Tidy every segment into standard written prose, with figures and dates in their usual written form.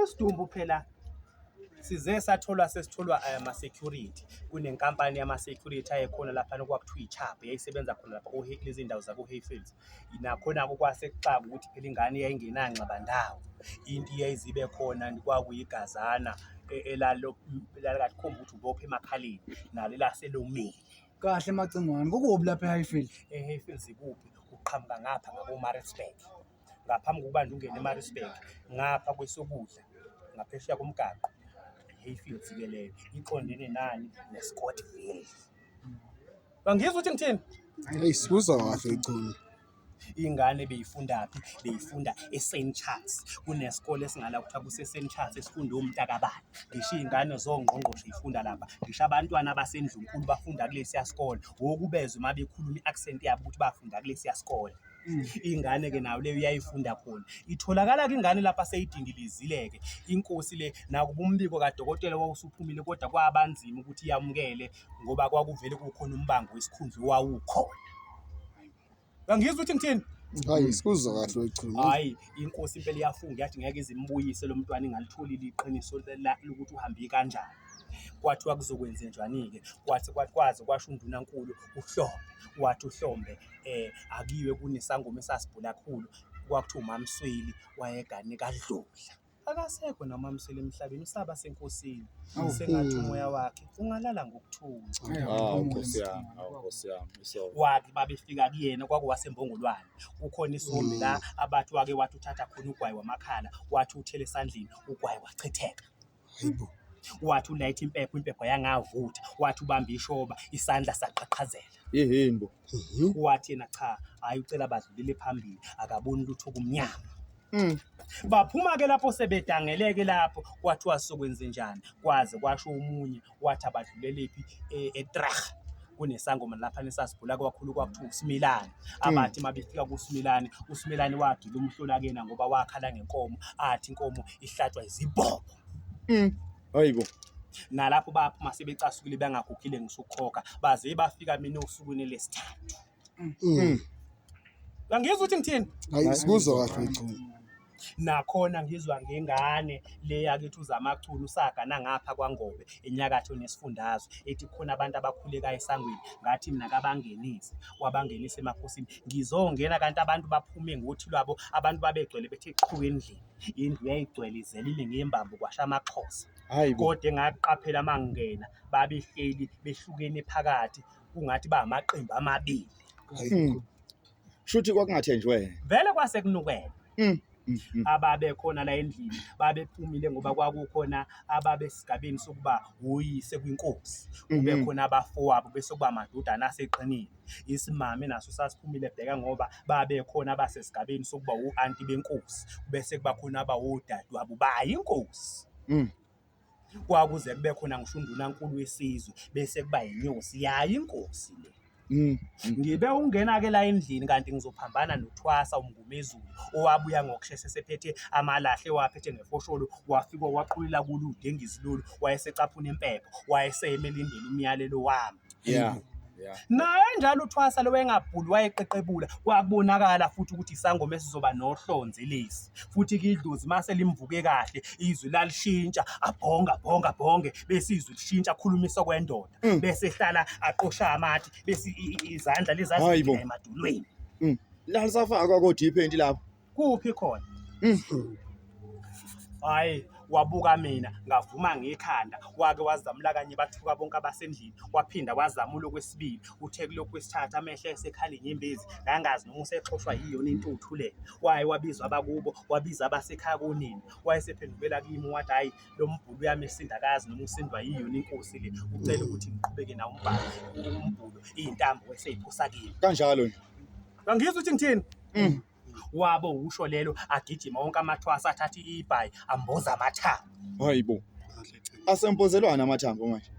Isidumbu phela size sesitholwa ama-security. Kunenkampani yama-security ayekhona laphana okwakuthiwa iChappi yayisebenza khona lapha kulezi ndawo zaku-Hayfields. Nakhona-ke kwasekuxaka ukuthi phela ingane yayingenangxabandawo. Into iyayizibe khona kwakuyigazana elalikathi khomba ukuthi ubophe emakhaleni nalo elaselomile. Kahle macingwane kukubi lapha eHighfield. E-Hayfields ikuphi? Uqhamuka ngapha ngabo-Maritzburg. Ngaphambi kokuba nje ungene e-Maritzburg, ngapha kwesokudla, ngaphesheya komgaqo. Hayfields-ke leyo iqondene nani? Ne-Scottville. Bangizwa ukuthi ngithini? Hey, sikuzwa kahle Chunu. Ingane beyifundaphi? Beyifunda e-St. Charles. Kunesikole esingala kuthiwa kuse-St. Charles esifunda omntakabani. Ngisho iy'ngane zongqongqoshe zifunda lapha. Ngisho abantwana basendlunkulu bafunda kulesiya sikole. Wokubezwe uma bekhuluma i-accent yabo ukuthi bafunda kulesiya sikole. Ingane-ke nayo leyo iyayifunda khona. Itholakala-ke ingane lapha seyidingilizile-ke. Inkosi le nakuba umbiko kadokotela wawusuphumile kodwa kwabanzima ukuthi yamukele ngoba kwakuvele kukhona umbango wesikhundla owawukhona. Bangizwa ukuthi ngithini? Hayi, sikuzwa kahle Chunu. Hayi, inkosi impela iyafunga yathi ngeke izimbuyise lo mntwana ingalitholile iqiniso lokuthi uhambe kanjani. Kwathiwa kuzokwenzenjani-ke? Kwaze kwasho undunankulu uHlombe. Wathi uHlombe akiwe kunesangoma esasibhula kakhulu kwakuthiwa uMamsweli wayegane kaDludla. Akasekho noMamsweli emhlabeni, usaba senkosini. Sengathi umoya wakhe ungalala ngokuthula. Nkosi yami. Wathi babefika kuyena kwakuwasembongolwane. Kukhona isombi la abathi wathi uthatha khona ugwayi wamakhala, wathi uthele esandleni, ugwayi wachitheka. Hayibo. Wathi ulayitha impepho yangavutha, wathi ubamba ishoba, isandla saqhaqhazela. Yihimbo. Wathi yena cha, hayi ucela badlulele phambili, akaboni lutho kumnyama. Baphuma-ke lapho sebedangeleke lapho, kwathiwa sokwenzenjani. Kwaze kwasho omunye wathi abadlulelephi eTrach. Kunesangoma lapha nesasibhula kakhulu kwakuthiwa uSimilane. Abathi mabefika kuSimilane, uSimilane wagila umhlola-kena ngoba wakhala ngenkomo, athi inkomo ihlatshwa izibhobo. Hayibo. Nalapho baphuma sebecasukile bangagugile ngisukhokha, baze bafika mina osukwini lesithathu. Bangizwa ukuthi ngithini? Hayi, sikuzwa kahle Chunu. Nakhona ngizwa ngengane le yakithi uZamachunu usagana ngapha kwaNgobe enyakatho nesifundazwe ethi khona abantu abakhulekayo esangweni ngathi mina kabangenise wabangenisa emakhosini. Ngizongena kanti abantu baphume ngothi lwabo, abantu babegcwele bethe qhubeka endlini. Indlu yayigcwele izelile ngembambo kwasha amaXhosa. Kodwa engaqaphela mangena babehleli behlukene phakathi kungathi ba amaqembu amabili. Shuthi kwakungathenjwe. Vele kwase kunukela. Ababe khona la endlini babephumile ngoba kwakukhona ababesigabeni sokuba uyise kwinkosi, kube khona abafowabo bese kuba amadodana aseqinile. Isimame naso sasiphumile bheka ngoba babe khona abasesigabeni sokuba u-anti benkosi, bese kuba khona abawodadewabo bayinkosi. Kwakuze kube khona ngisho undunankulu wesizwe bese kuba inyosi yayo inkosi le. Ngibe ungena-ke la endlini kanti ngizophambana noThwasa umngumezulu owabuya ngokusheshe sephethe amalahle waphethe ngefosholo, wafika waqhulula kulude engizilulu, wayesecaphuna impepho, wayesemelindela umyalelo wami. Naye njalo uThwasa lo wayengabhuli wayeqeqebula, kwakubonakala futhi ukuthi isangoma esizoba nohlonze lesi. Futhi-ke idlozi mase limvuke kahle, izwi lalishintsha, abhonge bese izwi lishintsha akhulumisa kwendoda, bese ehlala aqosha amathi, bese izandla lezazivela emadolweni. La lisafaka kodiphendi lapho. Kuphi khona? Hayi, wabuka mina ngavuma ngekhanda, wake wazamula kanye bathuka bonke abasendlini, waphinda wazamula okwesibili, uthe kulokhu kwesithathu amehlo esekhala inyembezi, ngangazi noma usexoshwa yiyona intuthu le. Waye wabizwa abakubo, wabiza abasekhaya konini, wayesephendukela kimi wathi hayi lo mbhulu uyami esindakazi noma usindwa yiyona inkosi le, ucela ukuthi ngiqhubeke nawo umbhulu iy'ntambo wesey'phosa kimi. Kanjalo nje. Bangizwa ukuthi ngithini? Wabo usho lelo agijima wonke amaThwasa athatha ibhayi amboza amathambo. Hayibo. Asempozelwana amathambo manje.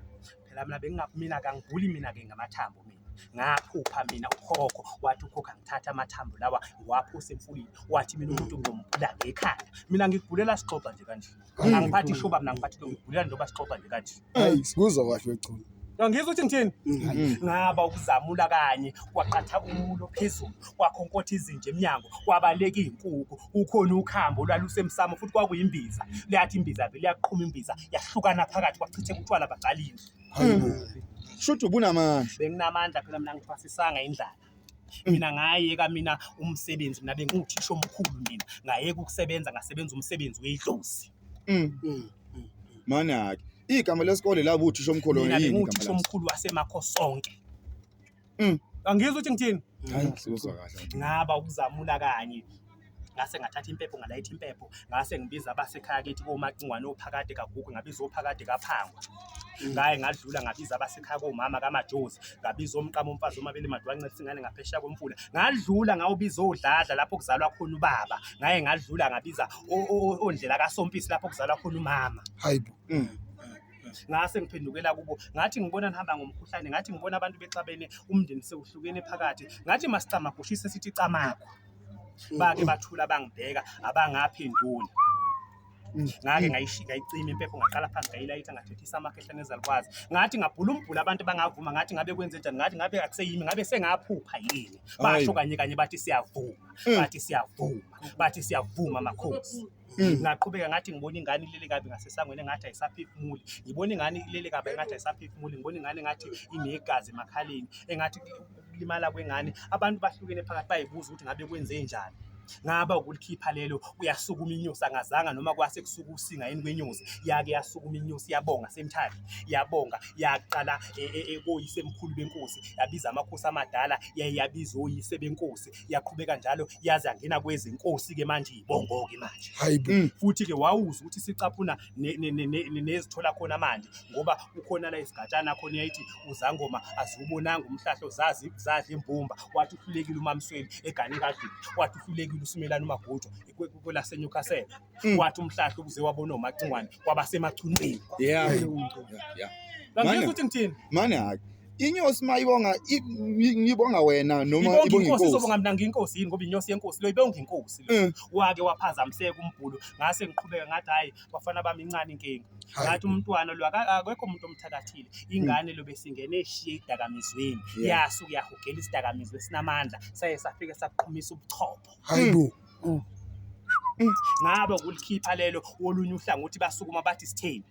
Phela mina kangivuli mina-ke ngamathambo mina. Ngaphupha mina ukhokho, wathi ukhokho angithatha amathambo lawa ngiwaphusa emfuleni, wathi mina umuntu ngizombhula ngekhanda. Mina ngikubulela sixoxa nje kanje. Angiphathi ishoba mina ngiphathi ngikubulela njengoba sixoxa nje kanje. Hayi, sikuzwa kahle Chunu. Angizwa ukuthi ngithini? Ngaba ukuzamula kanye kwaqatha umulo phezulu kwakhonkotha izinja eminyango kwabaleka iy'nkukhu kukhona ukhambo olwalusemsamo futhi kwakuyimbiza liyathi imbiza vele yaqhuma imbiza yahlukana phakathi kwachitheka utshwala baqalile. Shuthi ubunamandla. Benginamandla phela mina ngifasisanga indlala. Mina ngayeka mina umsebenzi mina benguthisha omkhulu mina ngayeka ukusebenza ngasebenza umsebenzi wedlozi. Mana ke igama lesikole labo uthisha omkhulu Mina yini benguthisha igama laso? omkhulu wasemakho sonke. Angizwa ukuthi ngithini? Hayi sizwa kahle. Ngaba ukuzamula kanye ngase ngathatha impepho ngalayitha impepho ngase ngibiza abasekhaya kithi komacingwane ophakade kagugu ngabiza ophakade kaphangwa ngaye ngadlula ngabiza abasekhaya komama kaMajozi ngabiza omqamo umfazi omabele madwanca singane ngaphesheya kwemfula ngadlula ngawubiza odladla lapho kuzalwa khona ubaba ngaye ngadlula ngabiza ondlela kaSompisi lapho kuzalwa khona umama. Hayibo. Ngase ngiphendukela kubo ngathi ngibona nihamba ngomkhuhlane ngathi ngibona abantu bexabene umndeni sewuhlukene phakathi ngathi masicama gushise sithi camako bake bathula bangibheka abangaphenduli ngake ngayicima impepho ngaqala phansi ngayilayitha ngathethisa amakhehlane ezalukwazi ngathi ngabhula umbhula abantu bangavuma ngathi ngabe kwenze njani ngathi ngabe akuseyimi ngabe sengaphupha yini basho kanye bathi siyavuma makhosi. Ngaqhubeka ngathi ngibona ingane ilele kabi ngasesangweni engathi ayisaphefumuli ngibona ingane ilele kabi engathi ayisaphefumuli ngibona ingane engathi inegazi emakhaleni engathi ukulimala kwengane abantu bahlukene phakathi bayibuza ukuthi ngabe kwenze njani. Ngaba ukulikhipha lelo uyasukuma inyosi angazanga noma kwase kusuka usinga yini kwenyosi yake yasukuma inyosi yabonga semthatha yabonga yaqala koyise emkhulu benkosi yabiza amakhosi amadala yabiza oyise benkosi yaqhubeka njalo yaze yangena kwezenkosi ke manje ibongo ke manje. Hayibo. Futhi ke wawuza ukuthi sicaphuna nezithola khona manje ngoba ukhona la isigatshana khona yayithi uzangoma azubonanga umhlahlo zadla imbumba wathi uhlulekile uMamsweli egane kadlule wathi uhlulekile uSimelana uMagojo kwelase Newcastle wathi umhlahlo ukuze wabona uMacingwane kwabasemachuneni. Yeah. Ngizwe ukuthi ngithini? Mana inyosi mayibonga ngibonga wena noma ibonga inkosi inkosi. izobonga mina nginkosi yini ngoba inyosi yenkosi lo ibonga inkosi lo. Wake waphazamiseka umbhulo ngase ngiqhubeka ngathi hayi bafana bami incane inkinga. Ngathi umntwana lo akekho umuntu omthakathile ingane lo besingene eshiye idakamizweni yasuka yahugela isidakamizwe sinamandla saye safike saqhumisa ubuchopho. Hayibo. Ngaba ukulikhipha lelo olunye uhlangothi basukuma bathi sitheni.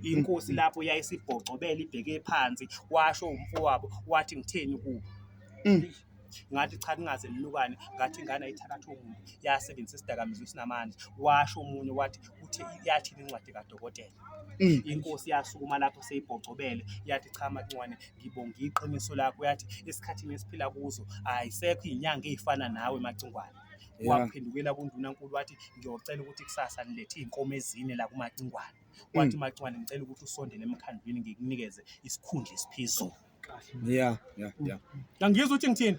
Inkosi lapho yayisibhocobela ibheke phansi washo umfowabo wathi ngitheni kubo. Ngathi cha ningaze nilukane ngathi ingane ayithakatha umuntu yasebenzisa isidakamizwa esinamandla washo omunye wathi uthe yathi incwadi kadokotela. Inkosi yasukuma lapho seyibhocobele yathi cha Macingwane ngibonga iqiniso lakho yathi esikhathini esiphila kuzo ayisekho izinyanga ezifana nawe Macingwane. Waphendukela kuNdunankulu wathi ngiyocela ukuthi kusasa nilethe inkomo ezine la kuMacingwane. Wathi Macingwane ngicela ukuthi usondele emkhandlwini ngikunikeze isikhundla esiphezulu. Yeah. Ngizwe ukuthi ngithini?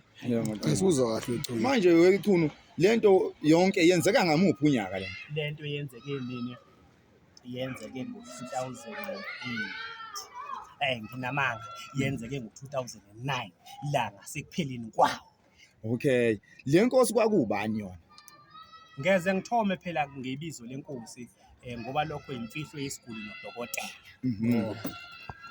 Ayisuzwa kahle echunu. Manje wechunu lento yonke yenzeka ngamuphi unyaka le? Lento yenzeke nini? Yenzeke ngo-2008. Nginamanga yenzeke ngo-2009 la ngasekupheleni kwawo. Okay. Le nkosi kwakubani yona? Ngeze ngithome phela ngebizo lenkosi ngoba lokho imfihlo yesiguli nodokotela.